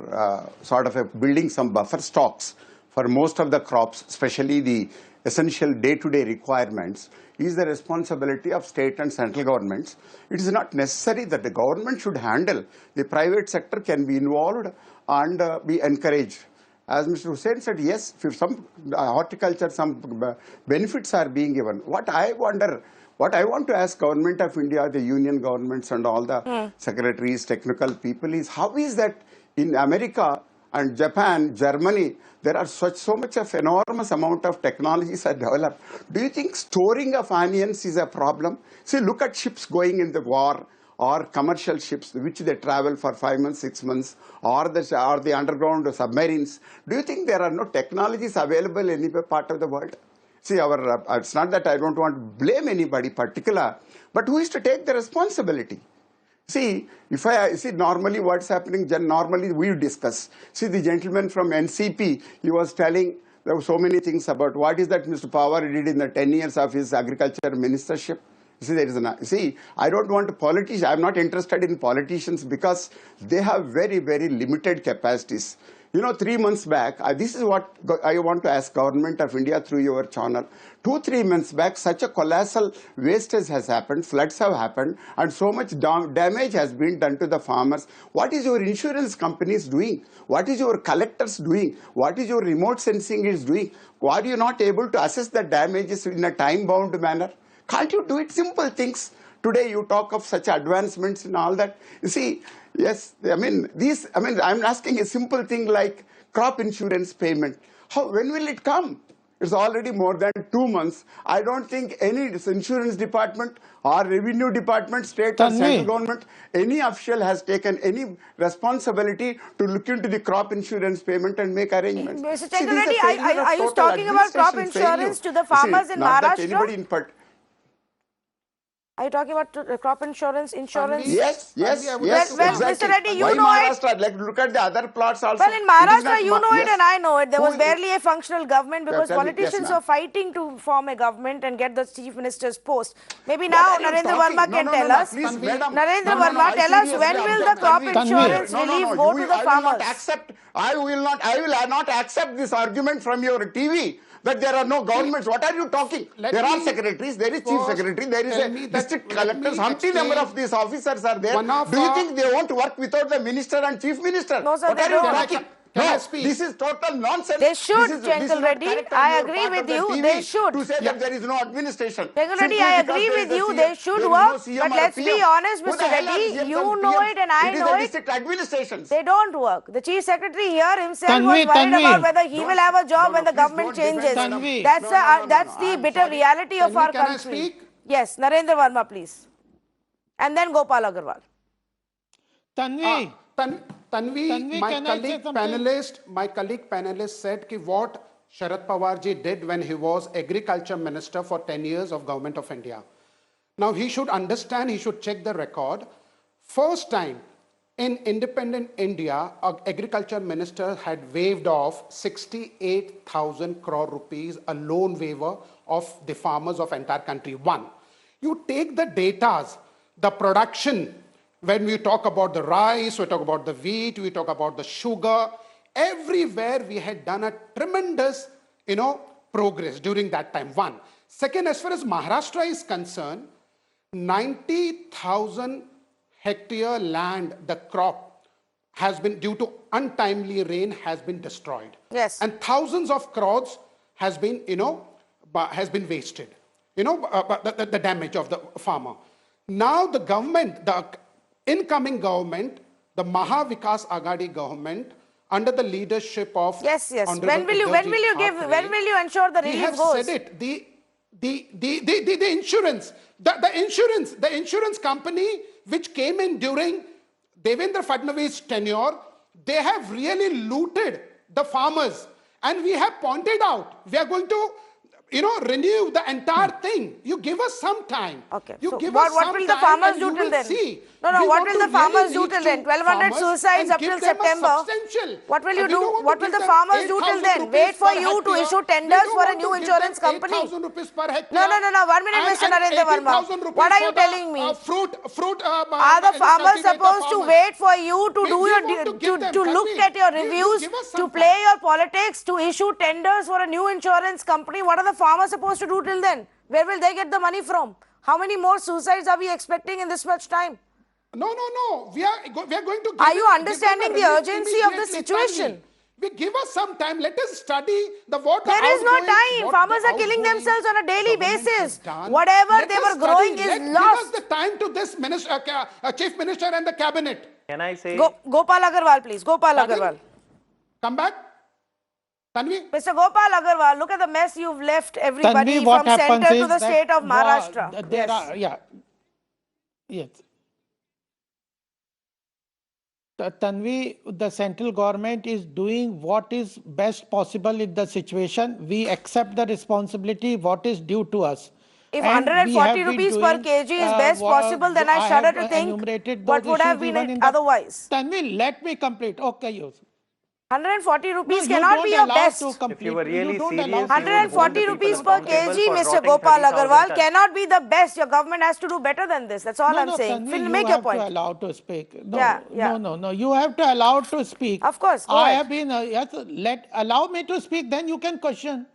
sort of building some buffer stocks for most of the crops, especially the essential day-to-day requirements, is the responsibility of state and central governments. It is not necessary that the government should handle. The private sector can be involved and be encouraged. As Mr. Hussain said, yes, if some horticulture, some benefits are being given. What I want to ask Government of India, the union governments and all the secretaries, technical people, is how is that in America and Japan, Germany, there are so much of enormous amount of technologies are developed. Do you think storing of onions is a problem? See, look at ships going in the war, or commercial ships which they travel for 5 months, 6 months, or the underground submarines. Do you think there are no technologies available in any part of the world? See, it's not that I don't want to blame anybody particular, but who is to take the responsibility? See, if I see normally what's happening, normally we discuss. See, the gentleman from NCP, he was telling there were so many things about what is that Mr. Pawar did in the 10 years of his agriculture ministership. See, I don't want politicians. I'm not interested in politicians because they have very, very limited capacities. You know, 3 months back, this is what I want to ask Government of India through your channel. 2-3 months back, such a colossal wastage has happened, floods have happened, and so much damage has been done to the farmers. What is your insurance companies doing? What is your collectors doing? What is your remote sensing is doing? Why are you not able to assess the damages in a time-bound manner? Can't you do it? Simple things. Today you talk of such advancements and all that. You see, yes, I'm asking a simple thing like crop insurance payment. When will it come? It's already more than 2 months. I don't think any insurance department or revenue department, state or central government, any official has taken any responsibility to look into the crop insurance payment and make arrangements. Mr. Chankal Reddy, are you talking about crop insurance to the farmers in Maharashtra? Are you talking about crop insurance? Yes, well, exactly. Mr. Reddy, you Why know Maharashtra? Like, look at the other plots also. Well, in Maharashtra, you know it and I know it. There was barely a functional government because Tell me, politicians yes, were fighting to form a government and get the chief minister's post. Maybe now Narendra Verma can tell us. Narendra Verma, tell us when will the crop insurance relief go to the farmers? I will not accept this argument from your TV. That there are no governments. What are you talking? There are secretaries, there is chief secretary, there is a district collector, humpty number of these officers are there. Do you think they won't work without the minister and chief minister? No, sir, what they are you don't. talking? No, this is total nonsense. They should, Chankal Reddy. I agree with you. They should. To say that there is no administration. Chankal Reddy, I agree with you. They should work. But let's be honest, Mr. Reddy. You know it and I know it. District administrations. They don't work. The chief secretary here himself was worried about whether he will have a job when the government changes. That's the bitter reality of our country. Yes, Narendra Verma, please. And then Gopal Agarwal. Tanvi, my colleague panelist said कि what Sharad Pawar ji did when he was agriculture minister for 10 years of government of India. Now he should understand, he should check the record. First time in independent India, an agriculture minister had waived off 68,000 crore rupees, a loan waiver of the farmers of entire country. One, you take the datas, the production. When we talk about the rice, we talk about the wheat, we talk about the sugar, everywhere we had done a tremendous, progress during that time. One. Second, as far as Maharashtra is concerned, 90,000 hectare land, the crop has been, due to untimely rain, has been destroyed. Yes. And thousands of crores has been, wasted. The damage of the farmer. Now the government, the incoming government, the Maha Vikas Aghadi government, under the leadership of when will you ensure the relief goes? He has said it. The insurance company which came in during Devendra Fadnavis' tenure, they have really looted the farmers, and we have pointed out we are going to renew the entire thing. You give us some time. Okay. You so give what us will some the time farmers and do you till will then? see. No, what will the farmers do really till then? 1,200 suicides up till September. What will you do? What will the farmers do till then? Wait for you to issue tenders for a new insurance company? No. 1 minute, Mr. Narendra Verma. What are you telling me? Are the farmers supposed to wait for you to do to look at your reviews, to play your politics, to issue tenders for a new insurance company? What are the farmers supposed to do till then? Where will they get the money from? How many more suicides are we expecting in this much time? No. We are going to. Are you understanding the urgency of the situation? We give us some time. Let us study what. There is no time. Farmers are killing themselves on a daily basis. Whatever they were growing is lost. Give us the time to this chief minister and the cabinet. Can I say? Gopal Agarwal, please. Gopal Agarwal. Come back. Tanvi? Mr. Gopal Agarwal, look at the mess you've left everybody Tanvi, from center to the state of Maharashtra. Yes. Tanvi, the central government is doing what is best possible in the situation. We accept the responsibility, what is due to us. If 140 rupees per kg is best possible, then I shudder to think what would have been otherwise. Tanvi, let me complete. Okay, yes. 140 rupees No, you cannot don't be your allow best. to If complete. you were really you don't serious, allow you to would hold the 140 people rupees per accountable kg, for Mr. rotting Gopal 30,000 Agarwal, tons. cannot be the best. Your government has to do better than this. That's all No, I'm no, saying. Tanvi, you Make your have point. to allow to speak. Yeah, No, yeah. no. You have to allow to speak. Of course, go I ahead. have been, yes, allow me to speak, then you can question.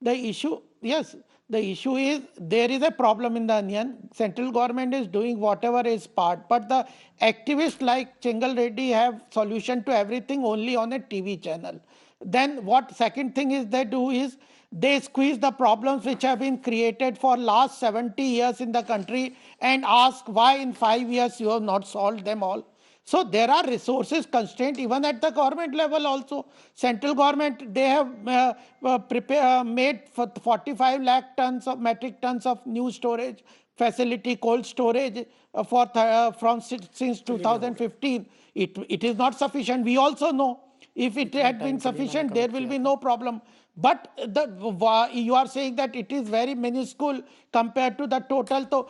The issue, yes, the issue is there is a problem in the onion. Central government is doing whatever is part, but the activists like Chingal Reddy have solution to everything only on a TV channel. Then what second thing is they do is they squeeze the problems which have been created for last 70 years in the country and ask why in 5 years you have not solved them all. So there are resources constraint even at the government level also. Central government, they have made for 45 lakh tons of metric tons of new storage facility, cold storage since 2015. It is not sufficient. We also know if it had been sufficient, there will be no problem. But you are saying that it is very minuscule compared to the total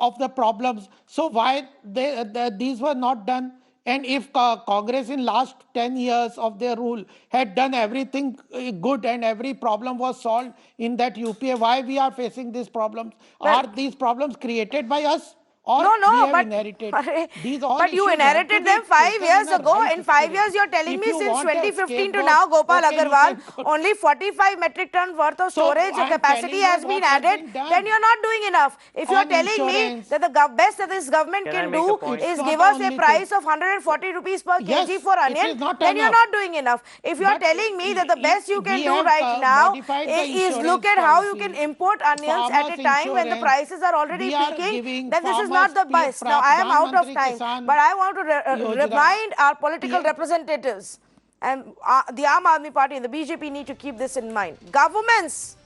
of the problems. So why these were not done? And if Congress in last 10 years of their rule had done everything good and every problem was solved in that UPA, why we are facing these problems? Well, Are these problems created by us? Or we No, have but inherited. These all but you issues have to inherited be them 5 taken years in a ago. right In 5 spirit. years, you're telling If me you since want a 2015 to scapegoat, now, Gopal okay, you Agarwal, can only 45 metric ton worth of So storage I'm capacity telling has you been what has added. been done. Then you're not doing enough. If you're On telling me insurance. that the best that this government Can I can make a do point? It's is not give the us a only price thing. of 140 rupees per Yes, kg for it onion, is not then you're enough. not doing enough. If you're But telling me that the best you can we do have right now modified the is look insurance at how you can policy. import onions at Farmers a time when the insurance. prices are already We are peaking, giving then this is farmers not the best. Now, I am Pradhan out of Mantri time, Kisan but I want to Yojana. remind our political PM representatives and the Aam Aadmi Party and the BJP need to keep this in mind. Governments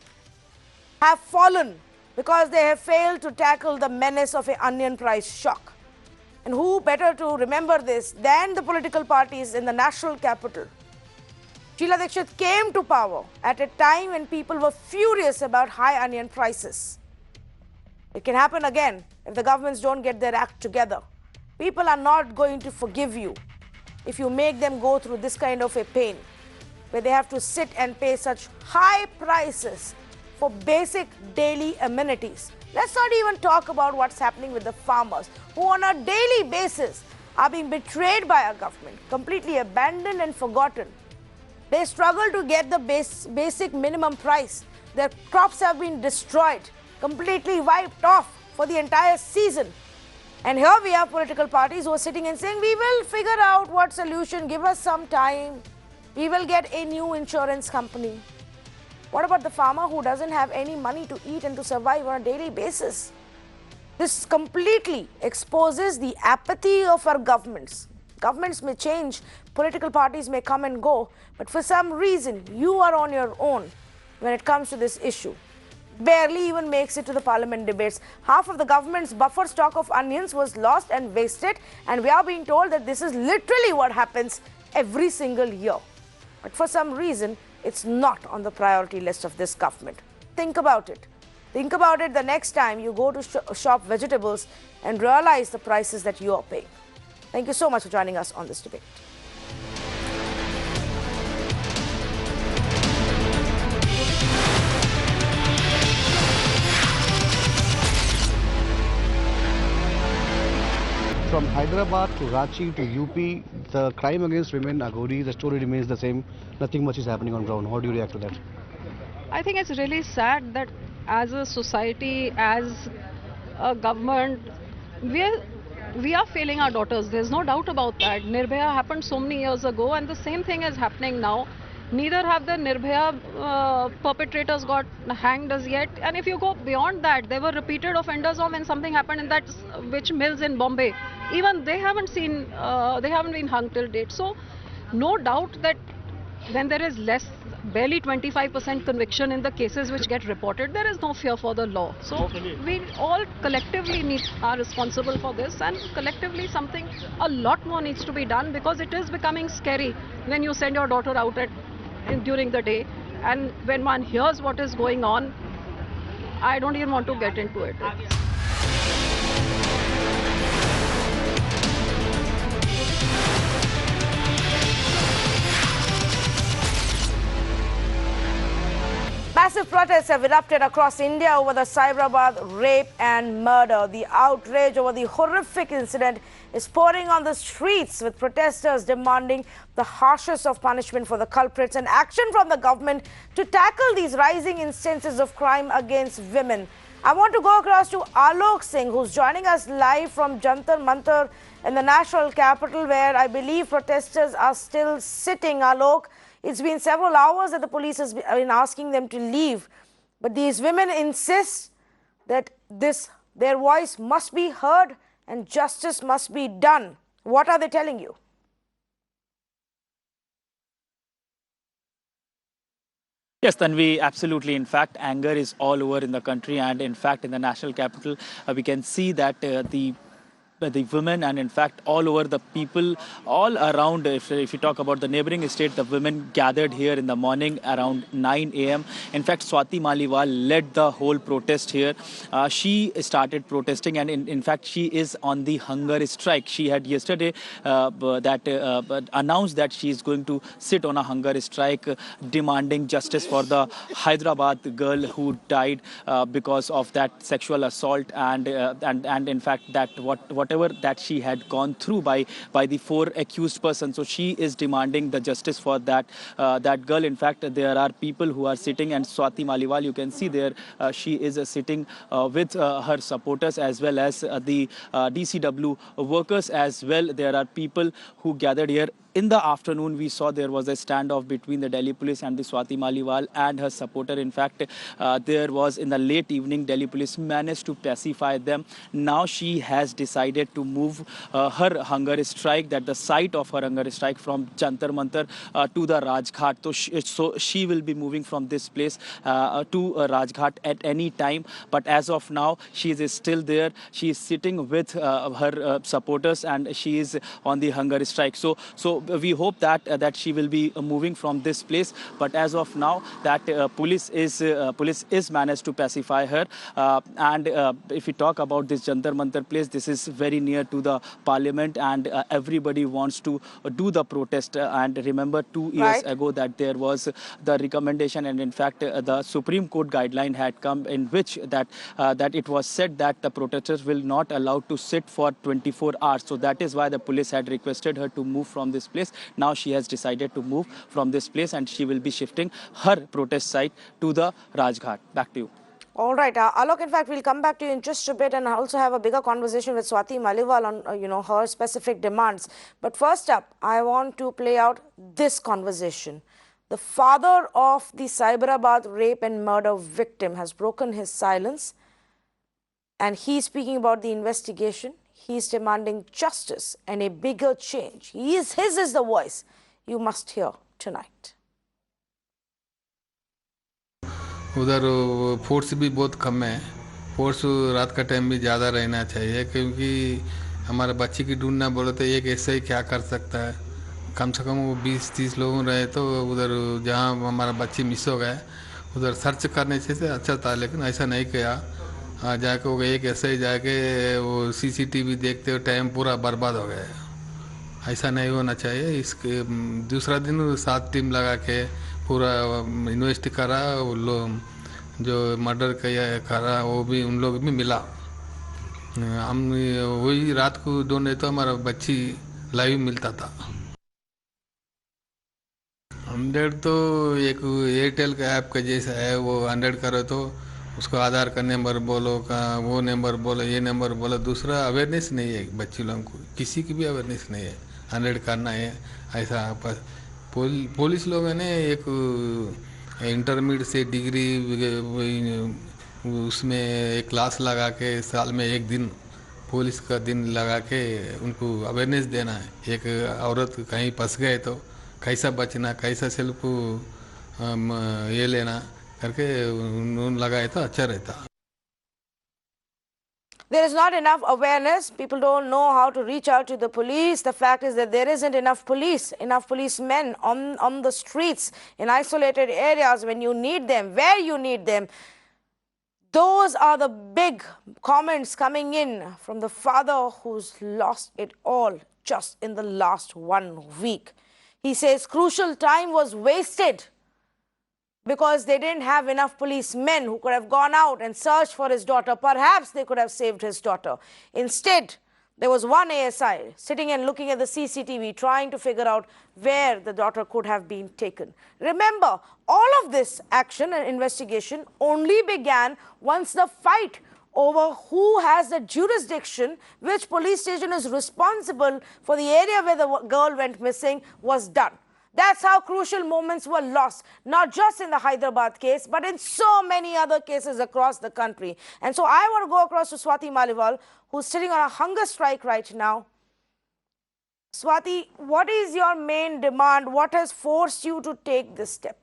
have fallen because they have failed to tackle the menace of an onion price shock. And who better to remember this than the political parties in the national capital? Sheila Dikshit came to power at a time when people were furious about high onion prices. It can happen again if the governments don't get their act together. People are not going to forgive you if you make them go through this kind of a pain, where they have to sit and pay such high prices for basic daily amenities. Let's not even talk about what's happening with the farmers who on a daily basis are being betrayed by our government, completely abandoned and forgotten. They struggle to get the basic minimum price. Their crops have been destroyed, completely wiped off for the entire season. And here we have political parties who are sitting and saying, we will figure out what solution, give us some time. We will get a new insurance company. What about the farmer who doesn't have any money to eat and to survive on a daily basis? This completely exposes the apathy of our governments. Governments may change, political parties may come and go, but for some reason, you are on your own when it comes to this issue. Barely even makes it to the parliament debates. Half of the government's buffer stock of onions was lost and wasted, and we are being told that this is literally what happens every single year. But for some reason, it's not on the priority list of this government. Think about it. Think about it the next time you go to shop vegetables and realize the prices that you are paying. Thank you so much for joining us on this debate. From Hyderabad to Ranchi to UP, the crime against women, Agori, the story remains the same. Nothing much is happening on ground. How do you react to that? I think it's really sad that as a society, as a government, we are failing our daughters. There's no doubt about that. Nirbhaya happened so many years ago, and the same thing is happening now. Neither have the Nirbhaya perpetrators got hanged as yet. And if you go beyond that, there were repeated offenders of when something happened in that witch mills in Bombay. Even they haven't been hung till date. So, no doubt that when there is barely 25% conviction in the cases which get reported, there is no fear for the law. So we all collectively are responsible for this, and collectively a lot more needs to be done, because it is becoming scary when you send your daughter out during the day, and when one hears what is going on, I don't even want to get into it. Massive protests have erupted across India over the Cyberabad rape and murder. The outrage over the horrific incident is pouring on the streets, with protesters demanding the harshest of punishment for the culprits and action from the government to tackle these rising instances of crime against women. I want to go across to Alok Singh, who's joining us live from Jantar Mantar in the national capital, where I believe protesters are still sitting. Alok, it's been several hours that the police has been asking them to leave, but these women insist that their voice must be heard and justice must be done. What are they telling you? Yes, Tanvi, absolutely. In fact, anger is all over in the country, and in fact, in the national capital, we can see that the women, and in fact all over the people all around, if you talk about the neighboring state, the women gathered here in the morning around 9 a.m. In fact, Swati Maliwal led the whole protest here. She started protesting, and in fact she is on the hunger strike. She had yesterday announced that she is going to sit on a hunger strike, demanding justice for the Hyderabad girl who died because of that sexual assault, and in fact that whatever that she had gone through by the 4 accused persons. So she is demanding the justice for that girl. In fact, there are people who are sitting, and Swati Maliwal, you can see there, she is sitting with her supporters, as well as the DCW workers as well. There are people who gathered here. In the afternoon, we saw there was a standoff between the Delhi police and the Swati Maliwal and her supporter. In fact, there was, in the late evening, Delhi police managed to pacify them. Now she has decided to move her hunger strike, that the site of her hunger strike, from Jantar Mantar to the Rajghat. So she will be moving from this place to Rajghat at any time. But as of now, she is still there. She is sitting with her supporters, and she is on the hunger strike. So we hope that she will be moving from this place. But as of now, that police is managed to pacify her. And if we talk about this Jantar Mantar place, this is very near to the parliament, and everybody wants to do the protest. And remember, 2 years ago that there was the recommendation, and in fact the Supreme Court guideline had come, in which that it was said that the protesters will not allowed to sit for 24 hours. So that is why the police had requested her to move from this place. Now she has decided to move from this place, and she will be shifting her protest site to the Rajghat. Back to you. All right, Alok, in fact, we'll come back to you in just a bit and also have a bigger conversation with Swati Maliwal on, her specific demands. But first up, I want to play out this conversation. The father of the Cyberabad rape and murder victim has broken his silence, and he's speaking about the investigation. He's demanding justice and a bigger change. His is the voice you must hear tonight. उधर force भी बहुत कम है. Force रात का time भी ज़्यादा रहना चाहिए, क्योंकि हमारे बच्चे की ढूंढना बोले तो एक ऐसे ही क्या कर सकता है. कम से कम वो 20-30 लोग रहे तो उधर जहाँ हमारा बच्चे मिस हो गए उधर सर्च करने से अच्छा था, लेकिन ऐसा नहीं किया. जाके वो एक ऐसे ही जाके वो CCTV देखते हुए टाइम पूरा बर्बाद हो गया. ऐसा नहीं होना चाहिए. इसके दूसरा दिन 7 टीम लगा के पूरा इन्वेस्ट करा. वो लोग जो मर्डर करा वो भी उन लोग भी मिला. हम वही रात को ढूंढे तो हमारा बच्ची लाइव मिलता था. 100 तो एक एयरटेल का ऐप का जैसा है. वो 100 करो तो उसको आधार का नंबर बोलो, का वो नंबर बोलो, ये नंबर बोलो. दूसरा अवेयरनेस नहीं है बच्ची लोगों को, किसी की भी अवेयरनेस नहीं है. 100 करना है ऐसा. पुलिस लोगों ने एक इंटरमीडिएट से डिग्री उसमें एक क्लास लगा के साल में एक दिन पुलिस का दिन लगा के उनको अवेयरनेस देना है. एक औरत कहीं फंस गए तो कैसा बचना, कैसा सेल्फ ये लेना करके उन लगाए तो अच्छा रहता. There is not enough awareness. People don't know how to reach out to the police. The fact is that there isn't enough policemen on the streets in isolated areas when you need them, where you need them. Those are the big comments coming in from the father who's lost it all just in the last 1 week. He says crucial time was wasted because they didn't have enough policemen who could have gone out and searched for his daughter. Perhaps they could have saved his daughter. Instead, there was one ASI sitting and looking at the CCTV, trying to figure out where the daughter could have been taken. Remember, all of this action and investigation only began once the fight over who has the jurisdiction, which police station is responsible for the area where the girl went missing, was done. That's how crucial moments were lost, not just in the Hyderabad case, but in so many other cases across the country. And so I want to go across to Swati Maliwal, who's sitting on a hunger strike right now. Swati, what is your main demand? What has forced you to take this step?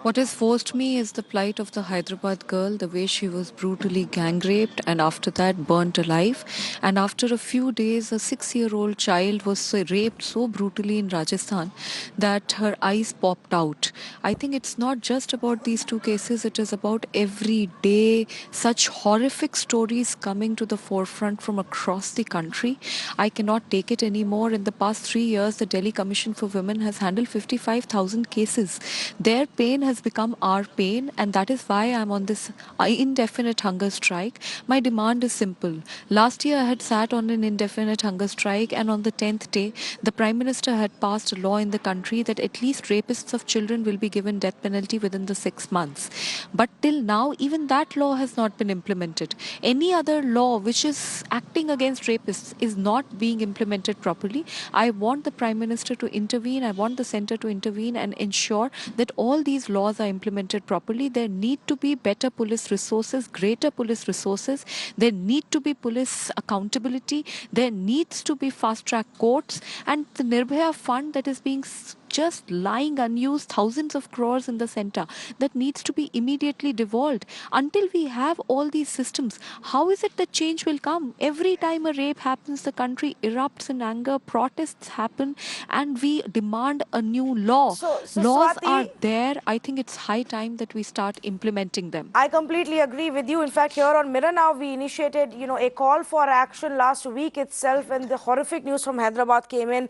What has forced me is the plight of the Hyderabad girl, the way she was brutally gang raped and after that burnt alive. And after a few days, a 6-year-old child was raped so brutally in Rajasthan that her eyes popped out. I think it's not just about these two cases, it is about every day such horrific stories coming to the forefront from across the country. I cannot take it anymore. In the past 3 years, the Delhi Commission for Women has handled 55,000 cases. Their pain has become our pain, and that is why I'm on this indefinite hunger strike. My demand is simple. Last year I had sat on an indefinite hunger strike, and on the 10th day the Prime Minister had passed a law in the country that at least rapists of children will be given death penalty within the 6 months. But till now even that law has not been implemented. Any other law which is acting against rapists is not being implemented properly. I want the Prime Minister to intervene. I want the centre to intervene and ensure that all these laws are implemented properly. There need to be better police resources, greater police resources. There need to be police accountability. There needs to be fast-track courts, and the Nirbhaya fund that is being just lying unused, thousands of crores in the center, that needs to be immediately devolved. Until we have all these systems, how is it that change will come? Every time a rape happens, the country erupts in anger, protests happen, and we demand a new law. So Laws Swati, are there. I think it's high time that we start implementing them. I completely agree with you. In fact, here on Mirror Now, we initiated, a call for action last week itself when the horrific news from Hyderabad came in,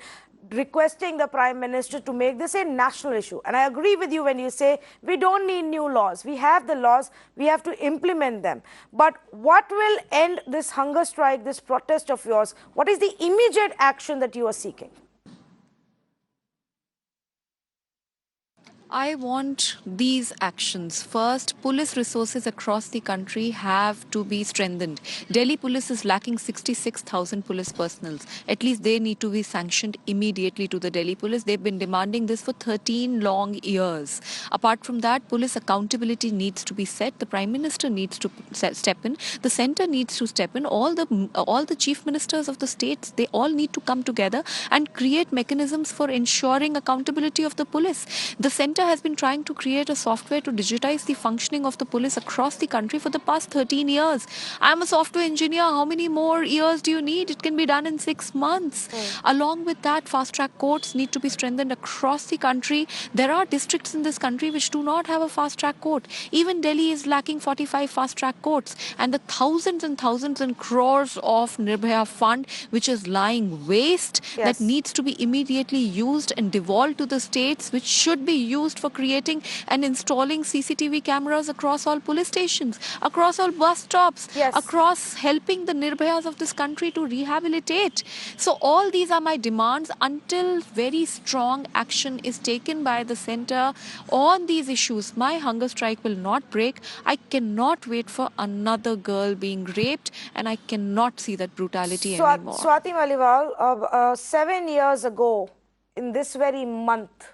requesting the Prime Minister to make this a national issue. And I agree with you when you say we don't need new laws. We have the laws, we have to implement them. But what will end this hunger strike, this protest of yours? What is the immediate action that you are seeking? I want these actions. First, police resources across the country have to be strengthened. Delhi police is lacking 66,000 police personnel. At least they need to be sanctioned immediately to the Delhi police. They've been demanding this for 13 long years. Apart from that, police accountability needs to be set. The Prime Minister needs to step in. The centre needs to step in. All the chief ministers of the states, they all need to come together and create mechanisms for ensuring accountability of the police. The centre has been trying to create a software to digitize the functioning of the police across the country for the past 13 years. I'm a software engineer. How many more years do you need? It can be done in 6 months. Along with that, fast-track courts need to be strengthened across the country. There are districts in this country which do not have a fast-track court. Even Delhi is lacking 45 fast-track courts. And the thousands and thousands and crores of Nirbhaya fund, which is lying waste, that needs to be immediately used and devolved to the states, which should be used for creating and installing CCTV cameras across all police stations, across all bus stops, across helping the Nirbhayas of this country to rehabilitate. So all these are my demands until very strong action is taken by the centre on these issues. My hunger strike will not break. I cannot wait for another girl being raped, and I cannot see that brutality anymore. Swati Maliwal, 7 years ago, in this very month,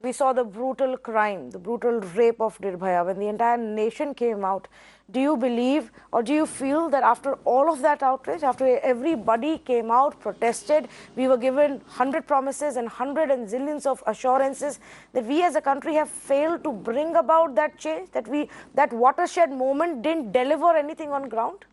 we saw the brutal crime, the brutal rape of Nirbhaya, when the entire nation came out. Do you believe or do you feel that after all of that outrage, after everybody came out, protested, we were given 100 promises and 100 and zillions of assurances, that we as a country have failed to bring about that change, that watershed moment didn't deliver anything on ground?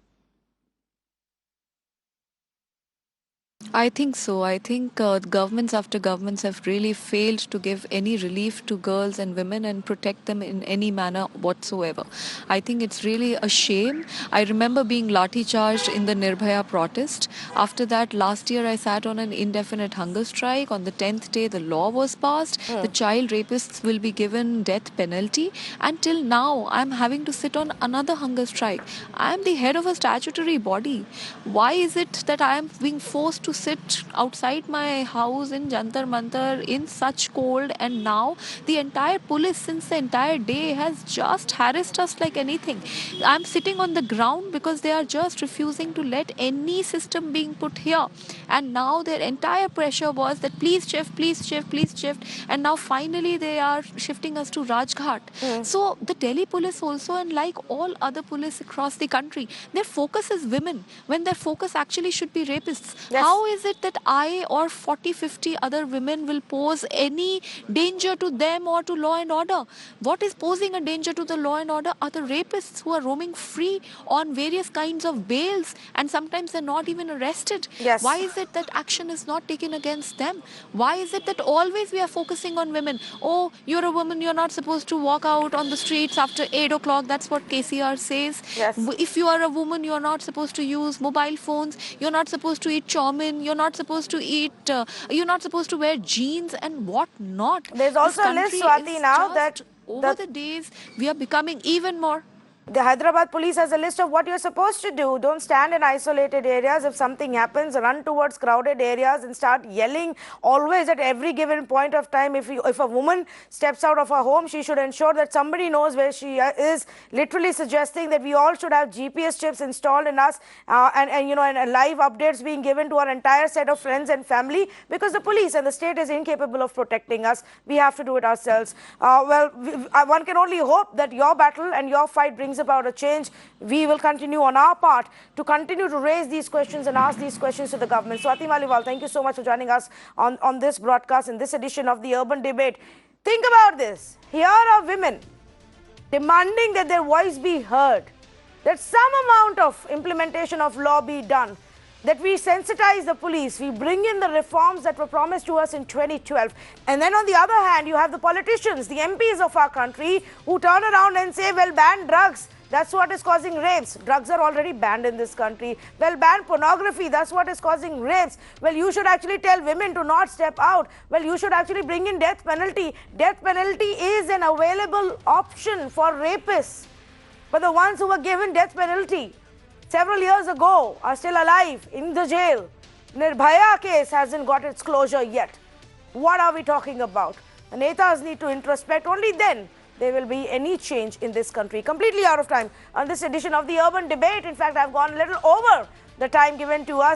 I think so. I think governments after governments have really failed to give any relief to girls and women and protect them in any manner whatsoever. I think it's really a shame. I remember being lathi charged in the Nirbhaya protest. After that, last year I sat on an indefinite hunger strike. On the 10th day, the law was passed. The child rapists will be given death penalty. Until now, I'm having to sit on another hunger strike. I'm the head of a statutory body. Why is it that I am being forced to sit outside my house in Jantar Mantar in such cold, and now the entire police since the entire day has just harassed us like anything. I'm sitting on the ground because they are just refusing to let any system being put here, and now their entire pressure was that please shift, please shift, please shift, and now finally they are shifting us to Rajghat. So the Delhi police also, and like all other police across the country, their focus is women when their focus actually should be rapists. Yes. How is it that I or 40, 50 other women will pose any danger to them or to law and order? What is posing a danger to the law and order are the rapists who are roaming free on various kinds of bails, and sometimes they're not even arrested. Yes. Why is it that action is not taken against them? Why is it that always we are focusing on women? Oh, you're a woman, you're not supposed to walk out on the streets after 8 o'clock. That's what KCR says. Yes. If you are a woman, you're not supposed to use mobile phones, you're not supposed to eat chowmin, you're not supposed to eat, you're not supposed to wear jeans and what not. There's also a list, Swati, now that over the days we are becoming even more. the Hyderabad police has a list of what you're supposed to do. Don't stand in isolated areas. If something happens, run towards crowded areas and start yelling always at every given point of time. If a woman steps out of her home, she should ensure that somebody knows where she is, literally suggesting that we all should have GPS chips installed in us and live updates being given to our entire set of friends and family, because the police and the state is incapable of protecting us. We have to do it ourselves. One can only hope that your battle and your fight brings about a change. We will continue on our part to continue to raise these questions and ask these questions to the government. Swati Maliwal, thank you so much for joining us on this broadcast in this edition of the Urban Debate. Think about this. Here are women demanding that their voice be heard, that some amount of implementation of law be done, that we sensitize the police, we bring in the reforms that were promised to us in 2012. And then on the other hand, you have the politicians, the MPs of our country, who turn around and say, well, ban drugs. That's what is causing rapes. Drugs are already banned in this country. Well, ban pornography. That's what is causing rapes. Well, you should actually tell women to not step out. Well, you should actually bring in death penalty. Death penalty is an available option for rapists. But the ones who were given death penalty several years ago are still alive in the jail. Nirbhaya case hasn't got its closure yet. What are we talking about? The Netas need to introspect. Only then there will be any change in this country. Completely out of time on this edition of the Urban Debate. In fact, I've gone a little over the time given to us.